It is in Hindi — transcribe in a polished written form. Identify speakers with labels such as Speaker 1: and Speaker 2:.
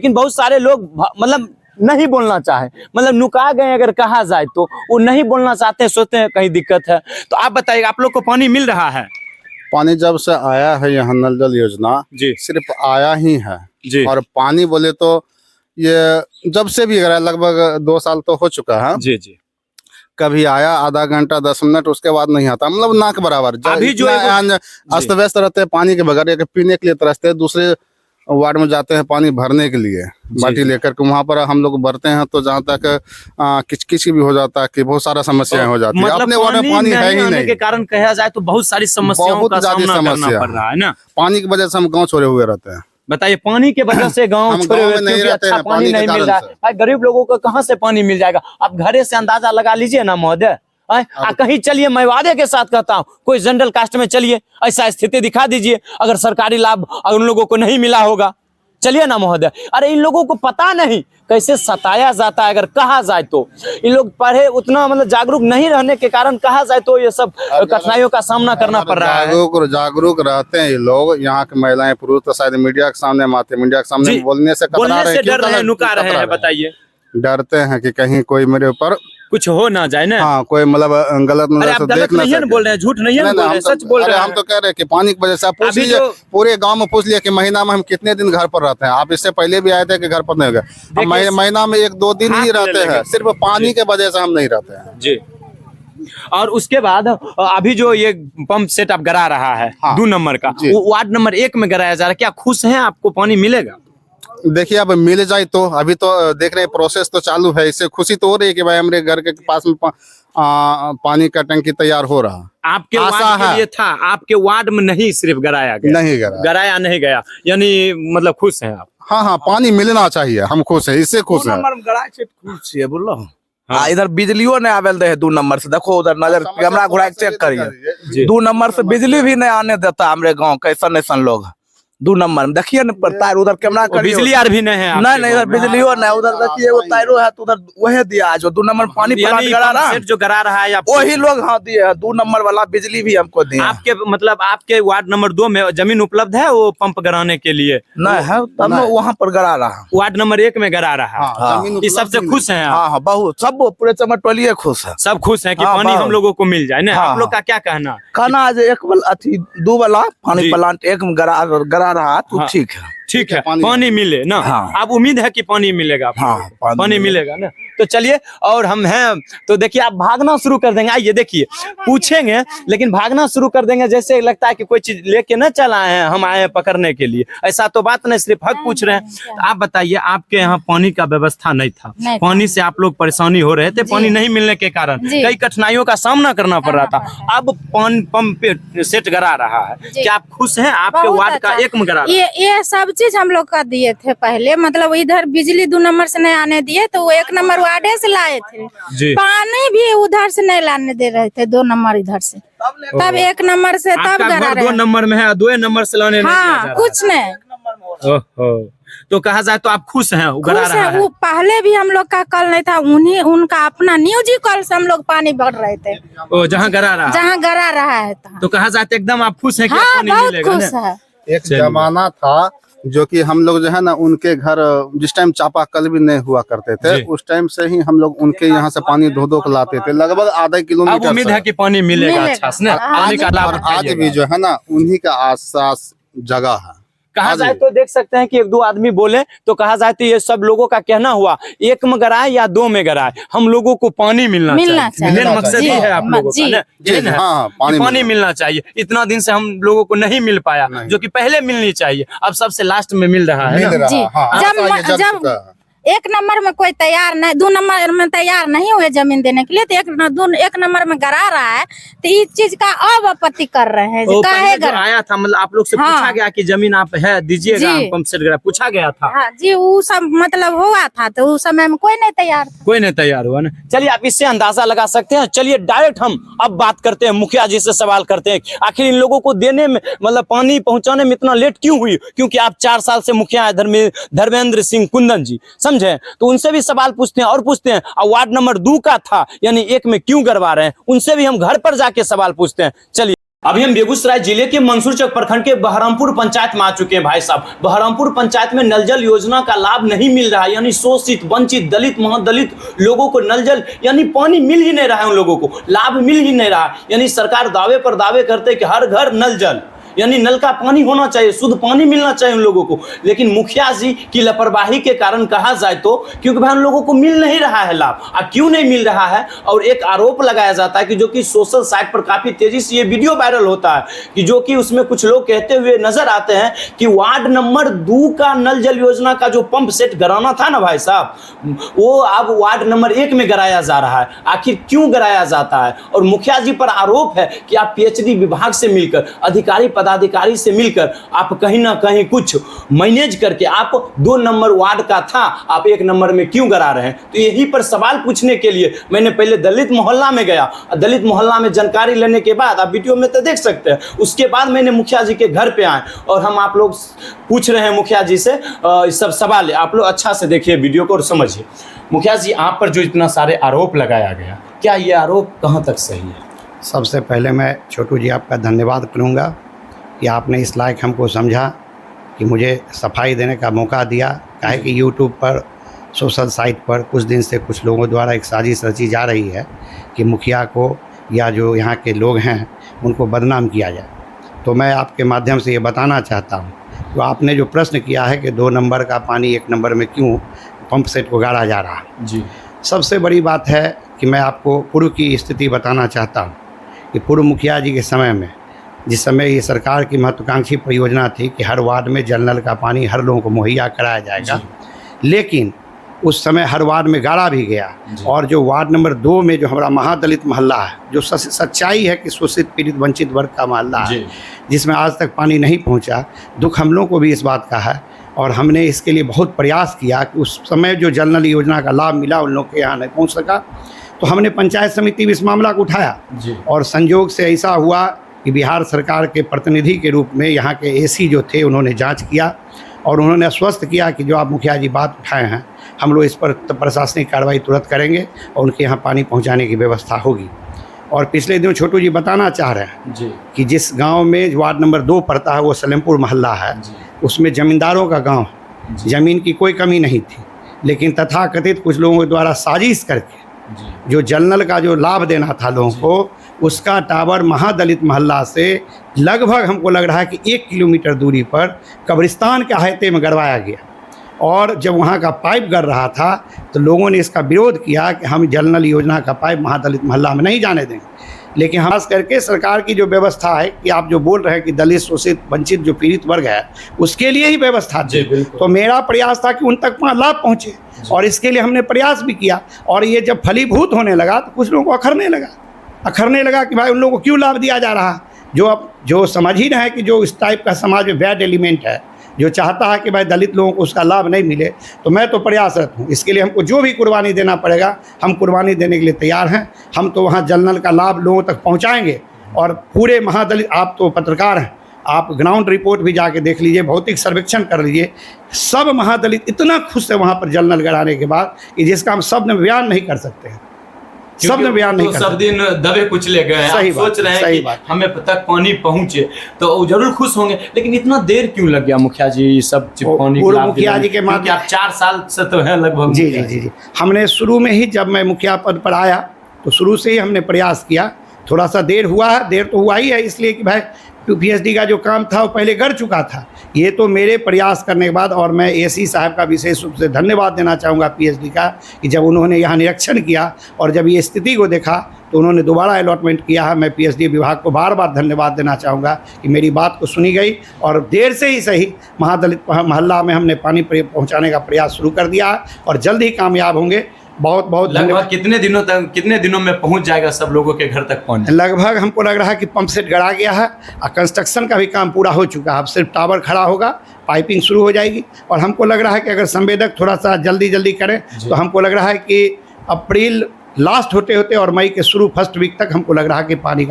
Speaker 1: लेकिन बहुत सारे लोग मतलब नहीं बोलना चाहे, मतलब नुका गए अगर कहा जाए तो वो नहीं बोलना चाहते, सोचते हैं कहीं दिक्कत है। तो आप बताइए, आप लोग को पानी मिल रहा है?
Speaker 2: पानी जब से आया है यहाँ नल जल योजना
Speaker 1: जी
Speaker 2: सिर्फ आया ही है
Speaker 1: जी।
Speaker 2: और पानी बोले तो ये जब से भी अगर लगभग 2 साल तो हो चुका है।
Speaker 1: जी जी।
Speaker 2: कभी आया आधा घंटा 10 मिनट, उसके बाद नहीं आता, मतलब नाक बराबर।
Speaker 1: अभी जो
Speaker 2: अस्त व्यस्त रहते हैं पानी के बगैर, एक पीने के लिए तरसते हैं, दूसरे वार्ड में जाते हैं पानी भरने के लिए बाल्टी लेकर के, वहां पर हम लोग भरते हैं तो जहाँ तक किचकिच भी हो जाता है कि बहुत सारा समस्याएं हो जाती है।
Speaker 1: मतलब
Speaker 2: अपने वार्ड में पानी है ही नहीं
Speaker 1: के कारण कहा जाए तो बहुत सारी समस्याओं का सामना करना पड़ रहा है ना।
Speaker 2: पानी की वजह से हम गाँव छोड़े हुए रहते हैं।
Speaker 1: बताइए, पानी के वजह से गांव छोड़े हुए
Speaker 2: नहीं
Speaker 1: क्योंकि
Speaker 2: रहते
Speaker 1: अच्छा
Speaker 2: हैं,
Speaker 1: पानी नहीं मिल रहा है। भाई गरीब लोगों को कहाँ से पानी मिल जाएगा? आप घरे से अंदाजा लगा लीजिए ना महोदय। कहीं चलिए, मैं वादे के साथ कहता हूँ, कोई जनरल कास्ट में चलिए, ऐसा स्थिति दिखा दीजिए अगर सरकारी लाभ उन लोगों को नहीं मिला होगा। चलिए ना महोदय। अरे इन लोगों को पता नहीं कैसे सताया जाता है, अगर कहा जाए तो इन लोग पढ़े उतना मतलब जागरूक नहीं रहने के कारण कहा जाए तो ये सब कठिनाइयों का सामना करना पड़ रहा है।
Speaker 2: जागरूक रहते हैं ये लोग, यहाँ के महिलाएं पुरुष तो शायद मीडिया के सामने आते, मीडिया के सामने बोलने से
Speaker 1: डर रहे हैं, नुका रहे हैं। बताइए,
Speaker 2: डरते हैं कि कहीं कोई मेरे ऊपर
Speaker 1: कुछ हो ना जाए ना।
Speaker 2: हाँ, कोई मतलब गलत नजर से देख ना सके।
Speaker 1: बोल रहे हैं, झूठ नहीं है, बोल रहे हैं, सच बोल रहे हैं।
Speaker 2: हम तो कह रहे हैं कि पानी की वजह से। आप पूछ लीजिए, पूरे गांव में पूछ लिया कि महीना में हम कितने दिन घर पर रहते हैं। आप इससे पहले भी आए थे कि घर पर नहीं गए? हम महीना में 1-2 दिन ही रहते हैं, सिर्फ पानी के वजह से हम नहीं रहते हैं
Speaker 1: जी। और उसके बाद अभी जो ये पंप सेट आप गिरा रहा है 2 नंबर का, वो वार्ड नंबर 1 में गिराया जा रहा है, क्या खुश हैं? आपको पानी मिलेगा?
Speaker 2: देखिए, अब मिल जाए तो अभी तो देख रहे हैं, प्रोसेस तो चालू है। इससे खुशी तो हो रही है कि भाई हमारे घर के पास में पानी का टंकी तैयार हो रहा।
Speaker 1: आपके वार्ड के लिए था, आपके वार्ड में नहीं सिर्फ गिराया गया?
Speaker 2: नहीं
Speaker 1: गिराया नहीं गया, यानी मतलब खुश हैं आप?
Speaker 2: हाँ, पानी मिलना चाहिए, हम खुश हैं, इससे खुश हैं।
Speaker 3: खुश है बोलो। हाँ, इधर बिजलियों नहीं आवेल दे 2 नंबर से। देखो उधर नजर कैमरा घुरा के चेक करिए, 2 नंबर से बिजली भी नहीं आने देता हमारे गाँव। कैसन ऐसन लोग 2 नंबर में देखिए न, तार उधर कैमरा
Speaker 1: बिजली यार भी नहीं है।
Speaker 3: नहीं, इधर बिजली हो नहीं। उधर देखिए वो तारो है तो उधर वही दिया जो 2 नंबर पानी प्लांट करा रहा,
Speaker 1: जो करा रहा है वही
Speaker 3: लोग हाँ दिए है। 2 नंबर वाला बिजली भी हमको दिया।
Speaker 1: आपके मतलब आपके वार्ड नंबर 2 में जमीन उपलब्ध है वो पंप गिराने के लिए?
Speaker 3: नहीं है, तब वहाँ पर गिरा रहा।
Speaker 1: वार्ड नंबर 1 में गिरा रहा है। इस सबसे खुश है?
Speaker 3: हाँ, बहुत, सब पूरे चमटोलिए खुश है।
Speaker 1: सब खुश है कि पानी हम लोगों को मिल जाए ना। आप लोग का क्या कहना?
Speaker 3: कहना आज 2 वाला पानी प्लांट 1 में गिरा रहा तो ठीक है,
Speaker 1: पानी मिले ना। आप उम्मीद है कि पानी मिलेगा? पानी मिलेगा ना। तो चलिए, और हम हैं तो देखिए, आप भागना शुरू कर देंगे। आइए देखिए, पूछेंगे लेकिन भागना शुरू कर देंगे, जैसे लगता है कि कोई चीज लेके न चला है, हम आए हैं पकड़ने के लिए। ऐसा तो बात नहीं, सिर्फ हक पूछ रहे हैं। तो आप बताइए, आपके यहाँ पानी का व्यवस्था नहीं था, पानी से आप लोग परेशानी हो रहे थे, पानी नहीं मिलने के कारण कई कठिनाइयों का सामना करना पड़ रहा था। अब पंप सेट गिरा रहा है, क्या आप खुश हैं? आपके वार्ड का 1 में गिरा?
Speaker 4: ये सब चीज हम लोग का दिए थे पहले, मतलब इधर बिजली 2 नंबर से नहीं आने दिए तो वो 1 नंबर वार्डे से लाए थे। पानी भी उधर से नहीं लाने दे रहे थे, 2 नंबर इधर से, तब 1 नंबर से तब गिरा रहे।
Speaker 1: 2 नंबर में है, 2 नंबर से लाने
Speaker 4: हाँ, कुछ नहीं।
Speaker 1: तो कहा जाए तो आप खुश हैं?
Speaker 4: खुश है। वो पहले भी हम लोग का कल नहीं था, उनका अपना न्यूजी कल से हम लोग पानी भर रहे थे।
Speaker 1: जहाँ गिरा रहा
Speaker 4: है
Speaker 1: तो कहा जाए तो एकदम आप खुश हैं कि
Speaker 4: हाँ,
Speaker 1: पानी
Speaker 4: बहुत
Speaker 1: मिलेगा?
Speaker 4: खुश है।
Speaker 2: एक जमाना था जो कि हम लोग जो है ना, उनके घर जिस टाइम चापाकल भी नहीं हुआ करते थे, उस टाइम से ही हम लोग उनके यहाँ से पानी धो के लाते थे, लगभग आधा किलोमीटर।
Speaker 1: उम्मीद है कि पानी मिलेगा अच्छा से ना। पानी का लाभ
Speaker 2: आज भी जो है ना, उन्हीं का आसपास जगह है।
Speaker 1: कहा जाए तो देख सकते हैं कि 1-2 आदमी बोले तो कहा जाए तो ये सब लोगों का कहना हुआ 1 में गिराए या 2 में गिराए, हम लोगों को पानी मिलना चाहिए। मेन मकसद ही है आप लोगों का।
Speaker 2: हाँ,
Speaker 1: पानी मिलना चाहिए। इतना दिन से हम लोगों को नहीं मिल पाया, जो कि पहले मिलनी चाहिए, अब सबसे लास्ट में मिल रहा है।
Speaker 4: जब 1 नंबर में कोई तैयार नहीं, 2 नंबर में तैयार नहीं हुए जमीन देने के लिए, तो 1 नंबर में गिरा रहा है, तो इस चीज का अब आपत्ति कर रहे हैं।
Speaker 1: आया था मतलब आप लोग से पूछा गया कि जमीन आप है दीजिएगा, पंप सेट गिरा, पूछा गया था?
Speaker 4: हाँ जी, वो सब मतलब हुआ था, तो उस समय में कोई नहीं तैयार
Speaker 1: हुआ ना। चलिए, आप इससे अंदाजा लगा सकते हैं। चलिए डायरेक्ट हम अब बात करते हैं, मुखिया जी से सवाल करते हैं, आखिर इन लोगों को देने में मतलब पानी पहुंचाने में इतना लेट क्यों हुई? क्योंकि आप 4 साल से मुखिया है, धर्मेंद्र सिंह कुंदन जी, समझे? तो उनसे भी सवाल पूछते हैं और पूछते हैं। और वार्ड नंबर 2 का था, यानी 1 में क्यों करवा रहे हैं, उनसे भी हम घर पर जाके सवाल पूछते हैं। चलिए। अभी हम बेगूसराय जिले के मंसूर चक प्रखंड के बहरामपुर पंचायत में आ चुके हैं भाई साहब। बहरामपुर पंचायत में नल जल योजना का लाभ नहीं मिल रहा है, यानी शोषित, वंचित, दलित, महादलित लोगों को नल जल यानी पानी मिल ही नहीं रहा है, उन लोगों को लाभ मिल ही नहीं रहा। यानी सरकार दावे पर दावे करते कि हर घर नल जल, यानी नल का पानी होना चाहिए, शुद्ध पानी मिलना चाहिए उन लोगों को। लेकिन मुखिया जी की लापरवाही के कारण कहा जाए तो, क्योंकि भाई उन लोगों को मिल नहीं रहा है लाभ। क्यों नहीं मिल रहा है? और एक आरोप लगाया जाता है कि जो कि सोशल साइट पर काफी तेजी से ये वीडियो वायरल होता है कि जो कि उसमें कुछ लोग कहते हुए नजर आते हैं कि वार्ड नंबर 2 का नल जल योजना का जो पंप सेट कराना था ना भाई साहब, वो अब वार्ड नंबर 1 में कराया जा रहा है। आखिर क्यों कराया जाता है? और मुखिया जी पर आरोप है कि आप PhD विभाग से मिलकर, अधिकारी पदाधिकारी से मिलकर आप कहीं ना कहीं कुछ मैनेज करके आप 2 नंबर वार्ड का था, आप 1 नंबर में क्यों करा रहे हैं? तो यही पर सवाल पूछने के लिए मैंने पहले दलित मोहल्ला में गया। दलित मोहल्ला में जानकारी लेने के बाद, आप वीडियो में तो देख सकते हैं, उसके बाद मैंने मुखिया जी के घर पे आए और हम आप लोग पूछ रहे हैं मुखिया जी से सब सवाल। आप लोग अच्छा से देखिए वीडियो को और समझिए। मुखिया जी, आप पर जो इतना सारे आरोप लगाया गया, क्या ये आरोप कहाँ तक सही है?
Speaker 5: सबसे पहले मैं छोटू जी आपका धन्यवाद करूँगा कि आपने इस लायक हमको समझा कि मुझे सफाई देने का मौका दिया। काहे कि यूट्यूब पर, सोशल साइट पर कुछ दिन से कुछ लोगों द्वारा एक साजिश रची जा रही है कि मुखिया को या जो यहाँ के लोग हैं उनको बदनाम किया जाए। तो मैं आपके माध्यम से ये बताना चाहता हूँ, तो आपने जो प्रश्न किया है कि 2 नंबर का पानी 1 नंबर में क्यों पंप सेट को गाड़ा जा रहा है
Speaker 1: जी,
Speaker 5: सबसे बड़ी बात है कि मैं आपको पूर्व की स्थिति बताना चाहता हूँ कि पूर्व मुखिया जी के समय में, जिस समय ये सरकार की महत्वाकांक्षी परियोजना थी कि हर वार्ड में जल नल का पानी हर लोगों को मुहैया कराया जाएगा, लेकिन उस समय हर वार्ड में गाड़ा भी गया। और जो वार्ड नंबर 2 में जो हमारा महादलित मोहल्ला है, जो सच्चाई है कि शोषित, पीड़ित, वंचित वर्ग का मोहल्ला है, जिसमें आज तक पानी नहीं पहुंचा, दुख हम लोग को भी इस बात का है। और हमने इसके लिए बहुत प्रयास किया कि उस समय जो जल नल योजना का लाभ मिला उन लोग के यहाँ नहीं पहुँच सका, तो हमने पंचायत समिति में इस मामला को उठाया। और संयोग से ऐसा हुआ कि बिहार सरकार के प्रतिनिधि के रूप में यहाँ के AC जो थे, उन्होंने जांच किया और उन्होंने आश्वस्त किया कि जो आप मुखिया जी बात उठाए हैं, हम लोग इस पर प्रशासनिक कार्रवाई तुरंत करेंगे और उनके यहाँ पानी पहुँचाने की व्यवस्था होगी। और पिछले दिनों छोटू जी बताना चाह रहे हैं कि जिस गांव में वार्ड नंबर 2 पड़ता है वो सलेमपुर मोहल्ला है, उसमें ज़मींदारों का गाँव, ज़मीन की कोई कमी नहीं थी, लेकिन तथाकथित कुछ लोगों के द्वारा साजिश करके जो जल नल का जो लाभ देना था लोगों को, उसका टावर महादलित मोहल्ला से लगभग हमको लग रहा है कि 1 किलोमीटर दूरी पर कब्रिस्तान के अहाते में गड़वाया गया। और जब वहाँ का पाइप गड़ रहा था तो लोगों ने इसका विरोध किया कि हम जल नल योजना का पाइप महादलित मोहल्ला में नहीं जाने देंगे। लेकिन खास करके सरकार की जो व्यवस्था है कि आप जो बोल रहे हैं कि दलित, शोषित, वंचित जो पीड़ित वर्ग है, उसके लिए ही व्यवस्था थी। तो मेरा प्रयास था कि उन तक लाभ पहुँचे और इसके लिए हमने प्रयास भी किया। और ये जब फलीभूत होने लगा तो कुछ लोगों को अखरने लगा कि भाई उन लोगों को क्यों लाभ दिया जा रहा है। जो समझ ही रहे हैं कि जो इस टाइप का समाज में बैड एलिमेंट है, जो चाहता है कि भाई दलित लोगों को उसका लाभ नहीं मिले। तो मैं तो प्रयासरत हूँ, इसके लिए हमको जो भी कुर्बानी देना पड़ेगा हम कुर्बानी देने के लिए तैयार हैं। हम तो वहाँ जल नल का लाभ लोगों तक पहुँचाएंगे। और पूरे महादलित, आप तो पत्रकार हैं, आप ग्राउंड रिपोर्ट भी जाके देख लीजिए, भौतिक सर्वेक्षण कर लीजिए, सब महादलित इतना खुश है वहाँ पर जल नल गड़ाने के बाद कि जिसका हम शब्द में बयान नहीं कर सकते हैं, शब्द में बयान नहीं कर सकते।
Speaker 1: सब दिन दबे कुचले गए, आप सोच रहे हैं कि हमें तक पानी पहुँचे तो वो जरूर खुश होंगे, लेकिन इतना देर क्यों लग गया मुखिया जी सब पानी?
Speaker 5: पूर्व मुखिया जी के माध्यम,
Speaker 1: आप 4 साल से तो है लगभग।
Speaker 5: जी, हमने शुरू में ही, जब मैं मुखिया पद पर आया तो शुरू से ही हमने प्रयास किया। थोड़ा सा देर हुआ है, देर तो हुआ ही है, इसलिए कि भाई PhD का जो काम था वो पहले कर चुका था। ये तो मेरे प्रयास करने के बाद, और मैं AC साहब का विशेष रूप से धन्यवाद देना चाहूँगा PhD का, कि जब उन्होंने यहाँ निरीक्षण किया और जब ये स्थिति को देखा तो उन्होंने दोबारा अलॉटमेंट किया है। मैं PhD विभाग को बार बार धन्यवाद देना चाहूँगा कि मेरी बात को सुनी गई और देर से ही सही महादलित मोहल्ला में हमने पानी पहुँचाने का प्रयास शुरू कर दिया और जल्द ही कामयाब होंगे। बहुत बहुत
Speaker 1: लगभग कितने दिनों में पहुंच जाएगा सब लोगों के घर तक पानी?
Speaker 5: लगभग हमको लग रहा है कि पंप सेट गड़ा गया है और कंस्ट्रक्शन का भी काम पूरा हो चुका है। अब सिर्फ टावर खड़ा होगा, पाइपिंग शुरू हो जाएगी। और हमको लग रहा है कि अगर संवेदक थोड़ा सा जल्दी करें तो हमको लग रहा है कि अप्रैल लास्ट होते और मई के शुरू 1st वीक तक हमको लग रहा है कि पानी